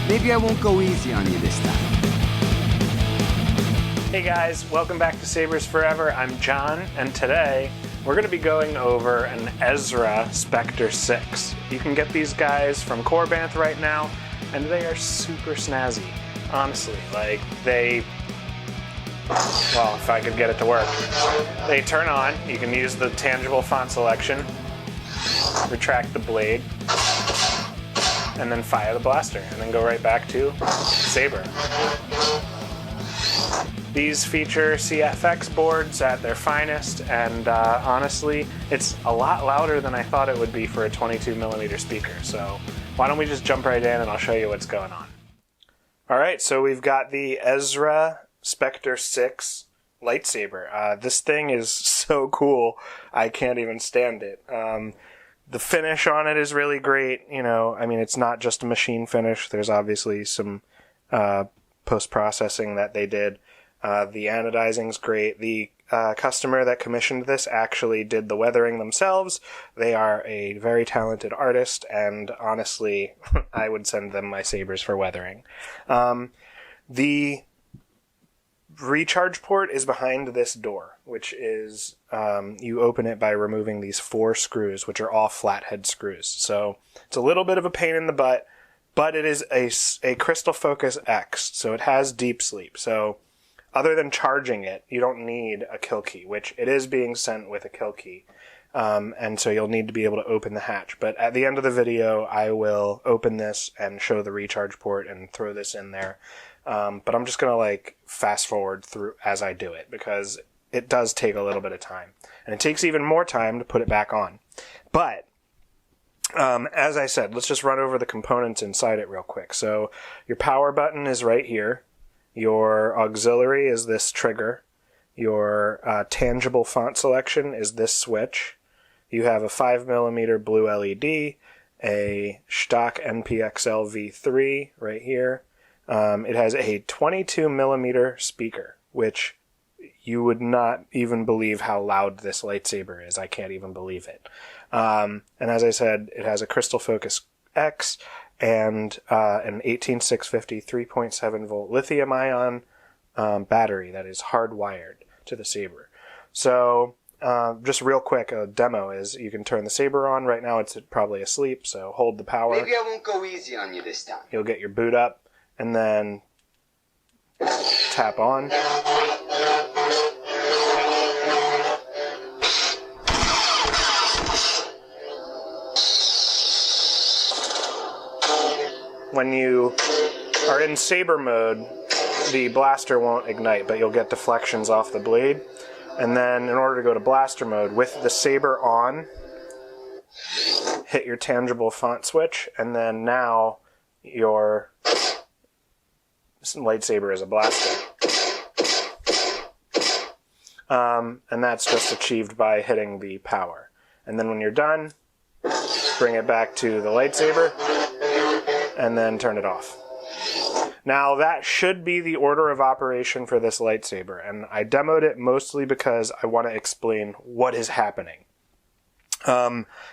Maybe I won't go easy on you this time. Hey guys, welcome back to Sabers Forever. I'm John, and today we're going to be going over an Ezra Specter 6. You can get these guys from Corbanth right now, and they are super snazzy. Honestly, like well, if I could get it to work. They turn on, you can use the tangible font selection, retract the blade, and then fire the blaster, and then go right back to saber. These feature CFX boards at their finest, and honestly, it's a lot louder than I thought it would be for a 22mm speaker. So why don't we just jump right in and I'll show you what's going on. Alright, so we've got the Ezra Specter 6 lightsaber. This thing is so cool, I can't even stand it. The finish on it is really great. You know, I mean, it's not just a machine finish. There's obviously some post-processing that they did. The anodizing's great. The customer that commissioned this actually did the weathering themselves. They are a very talented artist, and honestly, I would send them my sabers for weathering. The recharge port is behind this door, which is, you open it by removing these 4 screws, which are all flathead screws. So it's a little bit of a pain in the butt, but it is a Crystal Focus X, so it has deep sleep. So other than charging it, you don't need a kill key, which it is being sent with a kill key. And so you'll need to be able to open the hatch. But at the end of the video, I will open this and show the recharge port and throw this in there. But I'm just going to like fast forward through as I do it, because it does take a little bit of time. And it takes even more time to put it back on. But as I said, let's just run over the components inside it real quick. So your power button is right here. Your auxiliary is this trigger. Your tangible font selection is this switch. You have a 5mm blue LED, a stock NPXL V3 right here. It has a 22mm speaker, which you would not even believe how loud this lightsaber is. I can't even believe it. And as I said, it has a Crystal Focus X and an 18650 3.7 volt lithium ion battery that is hardwired to the saber. So just real quick, a demo is you can turn the saber on. Right now it's probably asleep, so hold the power. Maybe I won't go easy on you this time. You'll get your boot up and then tap on. When you are in saber mode, the blaster won't ignite, but you'll get deflections off the blade. And then in order to go to blaster mode, with the saber on, hit your tangible font switch, and then now your lightsaber is a blaster. And that's just achieved by hitting the power. And then when you're done, bring it back to the lightsaber, and then turn it off. Now that should be the order of operation for this lightsaber, and I demoed it mostly because I want to explain what is happening.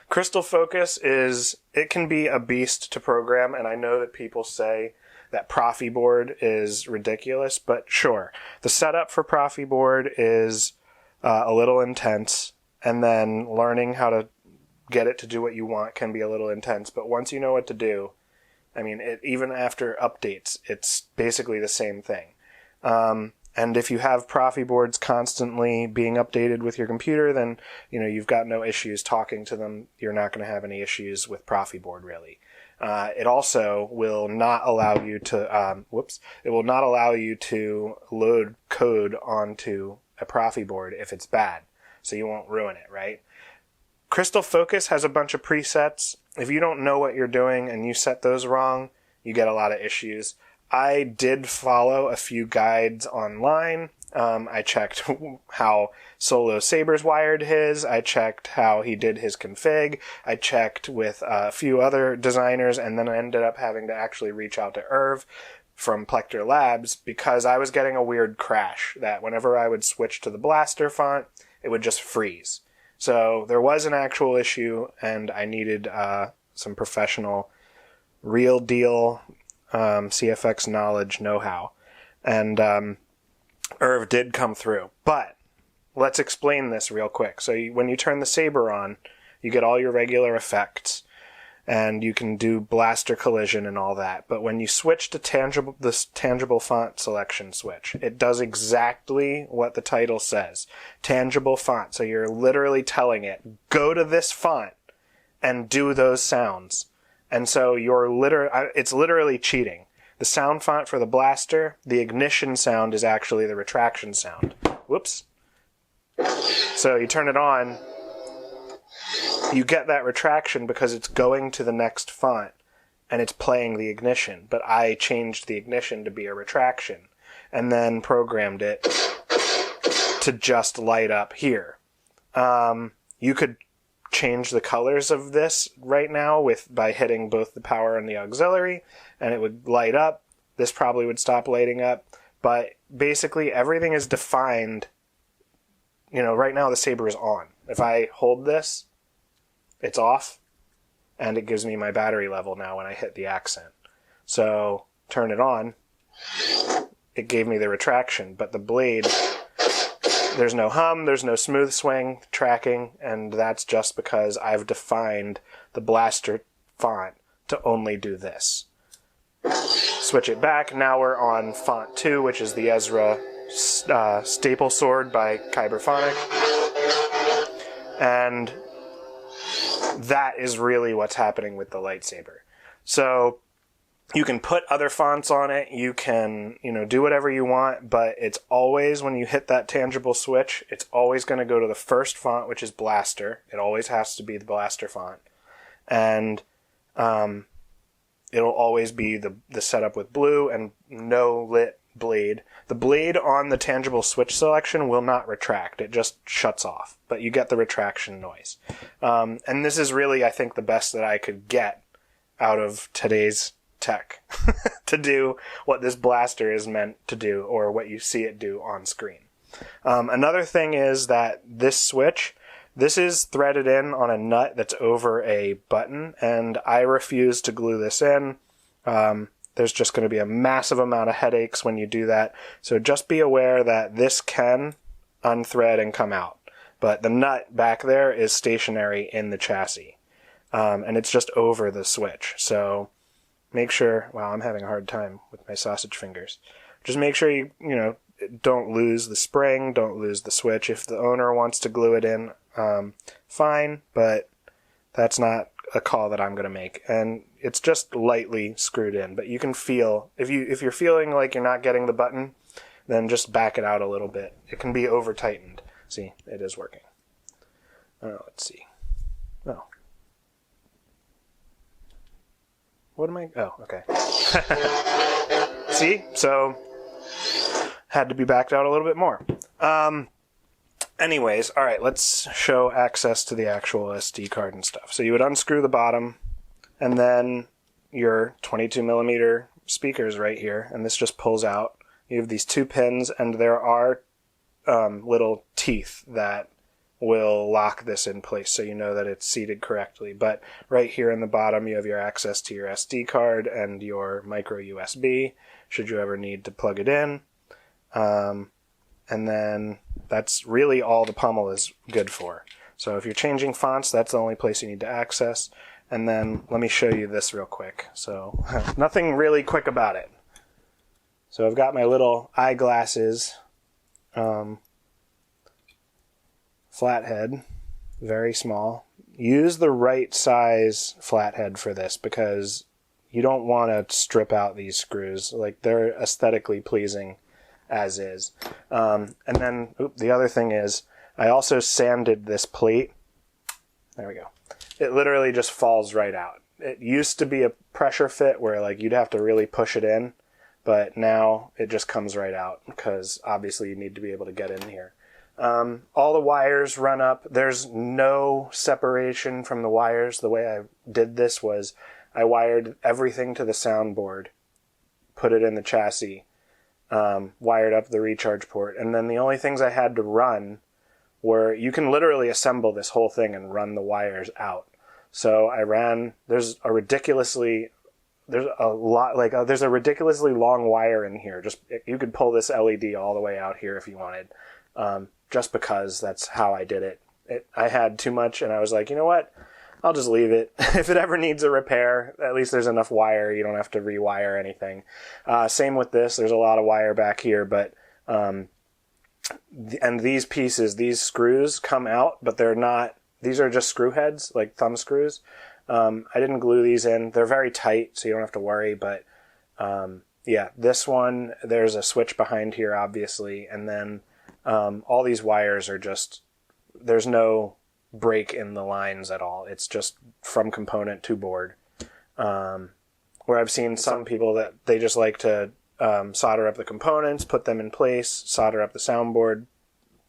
Crystal Focus it can be a beast to program, and I know that people say that Profi board is ridiculous, but sure. The setup for Profi board is a little intense, and then learning how to get it to do what you want can be a little intense, but once you know what to do, I mean, even after updates, it's basically the same thing. And if you have Profi boards constantly being updated with your computer, then you've got no issues talking to them. You're not going to have any issues with Profi board, really. It also will not allow you to it will not allow you to load code onto a Profi board if it's bad, so you won't ruin it, right? Crystal Focus has a bunch of presets. If you don't know what you're doing and you set those wrong, you get a lot of issues. I did follow a few guides online. I checked how Solo Sabers wired his. I checked how he did his config. I checked with a few other designers, and then I ended up having to actually reach out to Irv from Specter Labs because I was getting a weird crash that whenever I would switch to the blaster font, it would just freeze. So there was an actual issue, and I needed some professional, real deal CFX knowledge know-how. And Irv did come through. But let's explain this real quick. So when you turn the saber on, you get all your regular effects, and you can do blaster collision and all that. But when you switch to this tangible font selection switch, it does exactly what the title says. Tangible font. So you're literally telling it, go to this font and do those sounds. And so it's literally cheating. The sound font for the blaster, the ignition sound is actually the retraction sound. Whoops. So you turn it on, you get that retraction because it's going to the next font and it's playing the ignition. But I changed the ignition to be a retraction and then programmed it to just light up here. You could change the colors of this right now by hitting both the power and the auxiliary, and it would light up. This probably would stop lighting up, but basically everything is defined. You know, right now the saber is on. If I hold this, it's off, and it gives me my battery level now when I hit the accent. So turn it on, it gave me the retraction, but the blade, there's no hum, there's no smooth swing tracking, and that's just because I've defined the blaster font to only do this. Switch it back, now we're on font 2, which is the Ezra staple sword by Kyberphonic. And that is really what's happening with the lightsaber. So you can put other fonts on it, you can, do whatever you want, but it's always, when you hit that tangible switch, it's always going to go to the first font, which is blaster. It always has to be the blaster font. And it'll always be the setup with blue and no lit blade. The blade on the tangible switch selection will not retract. It just shuts off, but you get the retraction noise. And this is really, I think, the best that I could get out of today's tech to do what this blaster is meant to do, or what you see it do on screen. Another thing is that this switch, this is threaded in on a nut that's over a button, and I refuse to glue this in. There's just going to be a massive amount of headaches when you do that. So just be aware that this can unthread and come out. But the nut back there is stationary in the chassis. And it's just over the switch. So make sure, wow, I'm having a hard time with my sausage fingers. Just make sure you don't lose the spring, don't lose the switch. If the owner wants to glue it in, fine, but that's not a call that I'm going to make. And it's just lightly screwed in, but you can feel, if you're feeling like you're not getting the button, then just back it out a little bit. It can be over tightened. See, it is working. Let's see. Oh. What am I? Oh, okay. See? So, had to be backed out a little bit more. Anyways, all right, let's show access to the actual SD card and stuff. So you would unscrew the bottom, and then your 22 millimeter speakers right here, and this just pulls out. You have these two pins, and there are little teeth that will lock this in place so you know that it's seated correctly. But right here in the bottom, you have your access to your SD card and your micro USB, should you ever need to plug it in. And then that's really all the pommel is good for. So if you're changing fonts, that's the only place you need to access. And then let me show you this real quick. So nothing really quick about it. So I've got my little eyeglasses, flathead, very small. Use the right size flathead for this because you don't want to strip out these screws. Like, they're aesthetically pleasing as is. And then the other thing is I also sanded this plate. There we go. It literally just falls right out. It used to be a pressure fit where like you'd have to really push it in, but now it just comes right out because obviously you need to be able to get in here. All the wires run up. There's no separation from the wires. The way I did this was I wired everything to the soundboard, put it in the chassis, wired up the recharge port, and then the only things I had to run were, you can literally assemble this whole thing and run the wires out. So I ran, there's a ridiculously there's a lot, like, there's a ridiculously long wire in here. Just, you could pull this LED all the way out here if you wanted, just because that's how I did it. I had too much, and I was like, you know what? I'll just leave it. If it ever needs a repair, at least there's enough wire. You don't have to rewire anything. Same with this. There's a lot of wire back here, but and these pieces, these screws come out, but they're not. These are just screw heads, like thumb screws. I didn't glue these in. They're very tight, so you don't have to worry. But yeah, this one, there's a switch behind here, obviously, and then all these wires are just. There's no break in the lines at all. It's just from component to board. Where I've seen some people that they just like to solder up the components, put them in place, solder up the soundboard,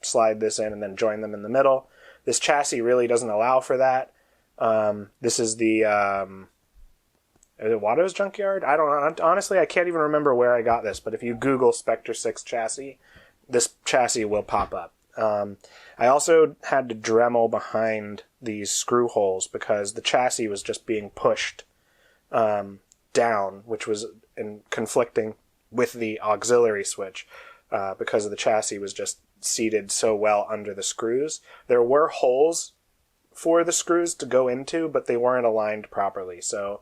slide this in, and then join them in the middle. This chassis really doesn't allow for that. This is the is it Watto's junkyard? I don't know. Honestly, I can't even remember where I got this, but if you Google Specter 6 chassis, this chassis will pop up. I also had to Dremel behind these screw holes because the chassis was just being pushed down, which was conflicting with the auxiliary switch because the chassis was just seated so well under the screws. There were holes for the screws to go into, but they weren't aligned properly. So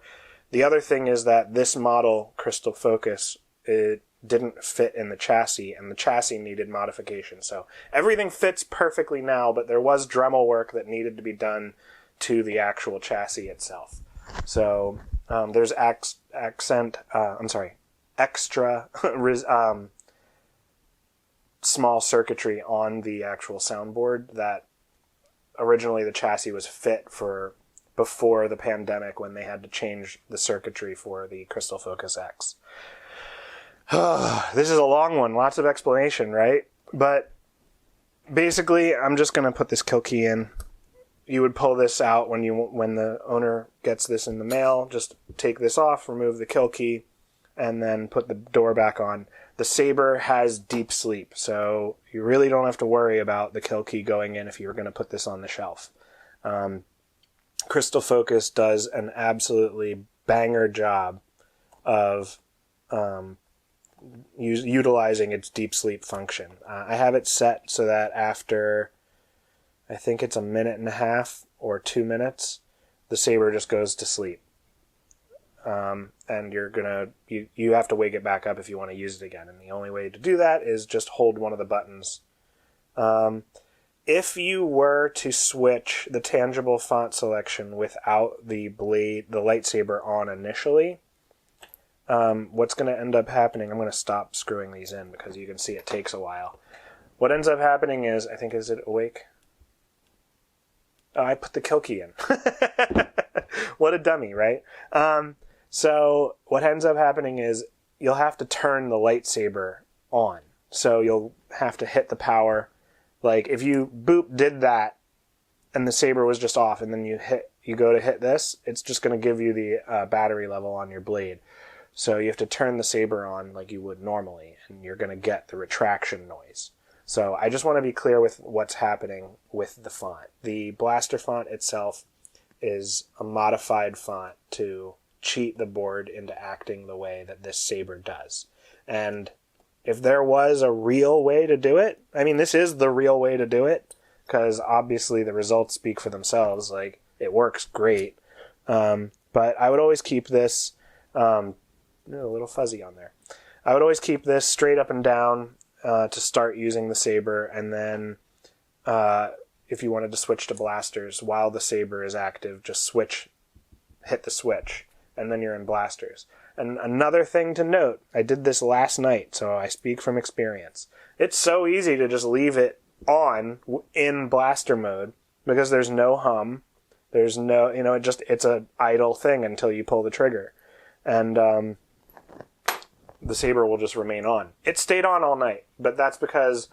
the other thing is that this model, Crystal Focus, it didn't fit in the chassis, and the chassis needed modification. So everything fits perfectly now, but there was Dremel work that needed to be done to the actual chassis itself. So there's extra small circuitry on the actual soundboard that originally the chassis was fit for before the pandemic when they had to change the circuitry for the Crystal Focus X. This is a long one, lots of explanation, right? But basically, I'm just going to put this kill key in. You would pull this out when the owner gets this in the mail. Just take this off, remove the kill key, and then put the door back on. The Saber has deep sleep, so you really don't have to worry about the kill key going in if you were going to put this on the shelf. Crystal Focus does an absolutely banger job of utilizing its deep sleep function. I have it set so that after, I think it's a minute and a half or 2 minutes, the Saber just goes to sleep. And you have to wake it back up if you want to use it again. And the only way to do that is just hold one of the buttons. If you were to switch the tangible font selection without the lightsaber on initially, what's going to end up happening, I'm going to stop screwing these in because you can see it takes a while. What ends up happening is, I think, is it awake? Oh, I put the kill key in. What a dummy, right? So what ends up happening is you'll have to turn the lightsaber on. So you'll have to hit the power. Like if you did that and the saber was just off and then you go to hit this, it's just going to give you the battery level on your blade. So you have to turn the saber on like you would normally, and you're going to get the retraction noise. So I just want to be clear with what's happening with the font. The blaster font itself is a modified font to cheat the board into acting the way that this saber does. And if there was a real way to do it, I mean, this is the real way to do it, because obviously the results speak for themselves. Like, it works great. But I would always keep this, a little fuzzy on there. I would always keep this straight up and down to start using the saber, and then if you wanted to switch to blasters while the saber is active, just hit the switch, and then you're in blasters. And another thing to note, I did this last night, so I speak from experience. It's so easy to just leave it on in blaster mode because there's no hum. There's no, it's an idle thing until you pull the trigger. And the saber will just remain on. It stayed on all night, but that's because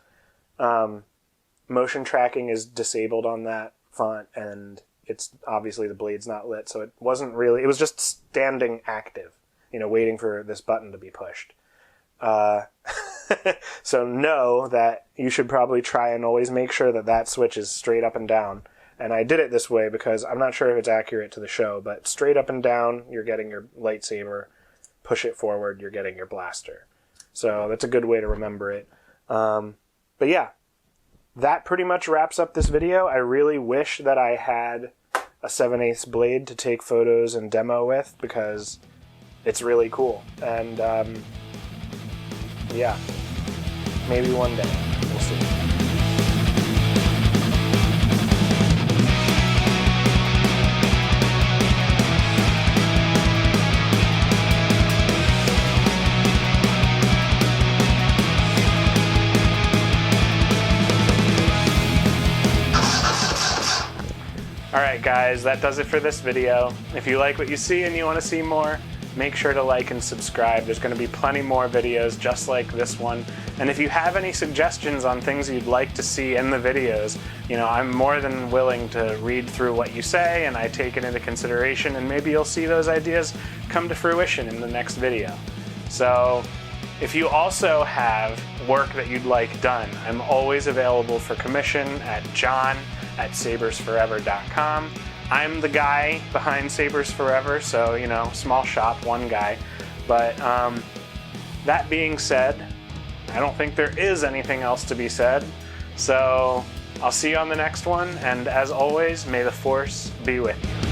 motion tracking is disabled on that font, and it's obviously the blade's not lit, so it was just standing active, waiting for this button to be pushed. So know that you should probably try and always make sure that switch is straight up and down. And I did it this way because I'm not sure if it's accurate to the show, but straight up and down, you're getting your lightsaber. push it forward, you're getting your blaster. So that's a good way to remember it. But yeah, that pretty much wraps up this video. I really wish that I had a 7/8 blade to take photos and demo with, because it's really cool. And yeah, maybe one day. We'll see. Alright guys, that does it for this video. If you like what you see and you want to see more, make sure to like and subscribe. There's going to be plenty more videos just like this one. And if you have any suggestions on things you'd like to see in the videos, you know, I'm more than willing to read through what you say, and I take it into consideration, and maybe you'll see those ideas come to fruition in the next video. So if you also have work that you'd like done, I'm always available for commission at john@sabersforever.com. I'm the guy behind Sabers Forever, so, you know, small shop, one guy. But that being said, I don't think there is anything else to be said. So I'll see you on the next one, and as always, may the Force be with you.